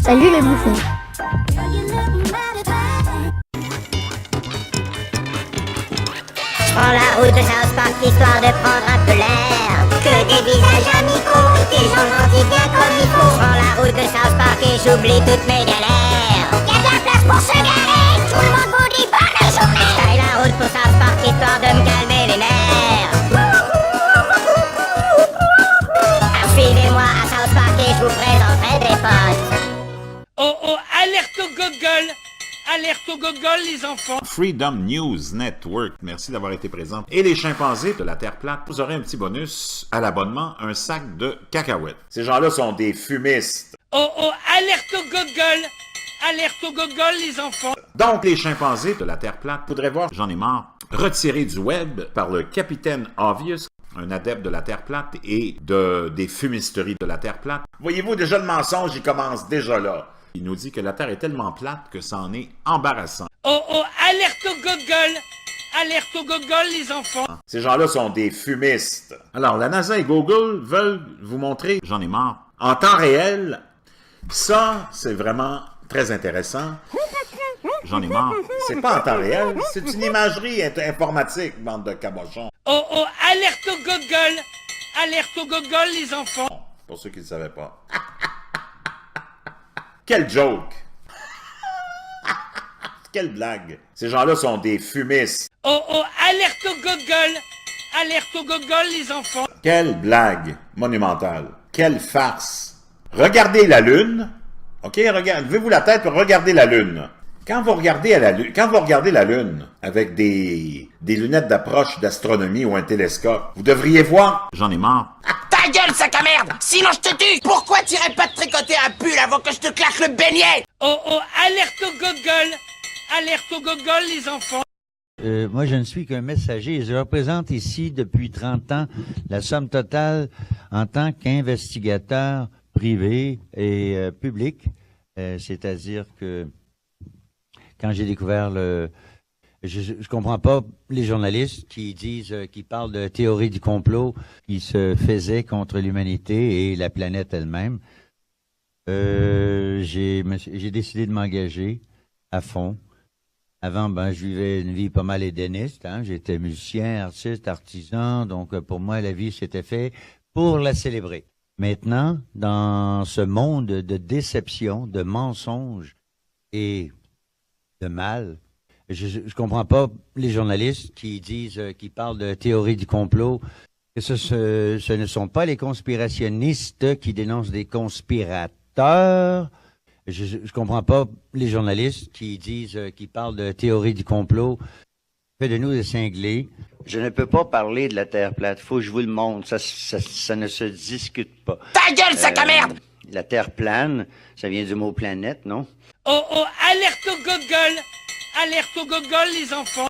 Salut les bouffons. Je prends la route de South Park histoire de prendre un peu l'air. Que des visages amicaux, des gens gentils bien comme il faut. Je prends la route de South Park et j'oublie toutes mes galères. Y'a de la place pour se garer, tout le monde vous dit bonne journée. Je taille la route pour South Park histoire de me calmer les nerfs. Suivez-moi à South Park et je vous présenterai des potes. Oh oh, alerte au gogol! Alerte au gogol, les enfants! Freedom News Network, merci d'avoir été présent. Et les chimpanzés de la Terre plate, vous aurez un petit bonus à l'abonnement, un sac de cacahuètes. Ces gens-là sont des fumistes. Oh oh, alerte au gogol! Alerte au gogol, les enfants! Donc, les chimpanzés de la Terre plate, faudrait voir, j'en ai marre, retirés du web par le capitaine Obvious, un adepte de la Terre plate et des fumisteries de la Terre plate. Voyez-vous, déjà le mensonge, il commence déjà là. Il nous dit que la Terre est tellement plate que ça en est embarrassant. Oh oh, alerte au gogol! Alerte au gogol, les enfants! Ces gens-là sont des fumistes. Alors, la NASA et Google veulent vous montrer, j'en ai marre, en temps réel. Ça, c'est vraiment très intéressant. J'en ai marre. C'est pas en temps réel, c'est une imagerie informatique, bande de cabochons. Oh oh, alerte au gogol! Alerte au gogol, les enfants! Pour ceux qui ne le savaient pas. Quel joke! Quelle blague! Ces gens-là sont des fumistes. Oh oh, alerte au gogol! Alerte au gogol, les enfants! Quelle blague monumentale! Quelle farce! Regardez la Lune. OK, levez-vous la tête pour regarder la Lune. Quand vous regardez la Lune avec des lunettes d'approche d'astronomie ou un télescope, vous devriez voir... J'en ai marre. Ta gueule, sac à merde! Sinon je te tue! Pourquoi t'irais pas te tricoter un pull avant que je te claque le beignet? Oh oh, alerte au gogol! Alerte au gogol, les enfants! Moi, je ne suis qu'un messager. Je représente ici, depuis 30 ans, la somme totale en tant qu'investigateur privé et public. C'est-à-dire que quand j'ai découvert je comprends pas les journalistes qui disent, qui parlent de théorie du complot qui se faisait contre l'humanité et la planète elle-même. J'ai décidé de m'engager à fond. Avant, je vivais une vie pas mal hédoniste. Hein? J'étais musicien, artiste, artisan. Donc, pour moi, la vie s'était faite pour la célébrer. Maintenant, dans ce monde de déception, de mensonges et de mal, je comprends pas les journalistes qui disent, qui parlent de théorie du complot, que ce ne sont pas les conspirationnistes qui dénoncent des conspirateurs. Je comprends pas les journalistes qui disent, qui parlent de théorie du complot. Fait de nous des cinglés. Je ne peux pas parler de la Terre plate. Faut que je vous le montre. Ça ne se discute pas. Ta gueule, sac à merde! La Terre plane, ça vient du mot planète, non? Oh oh, alerte au gogol! Alerte au gogol, les enfants!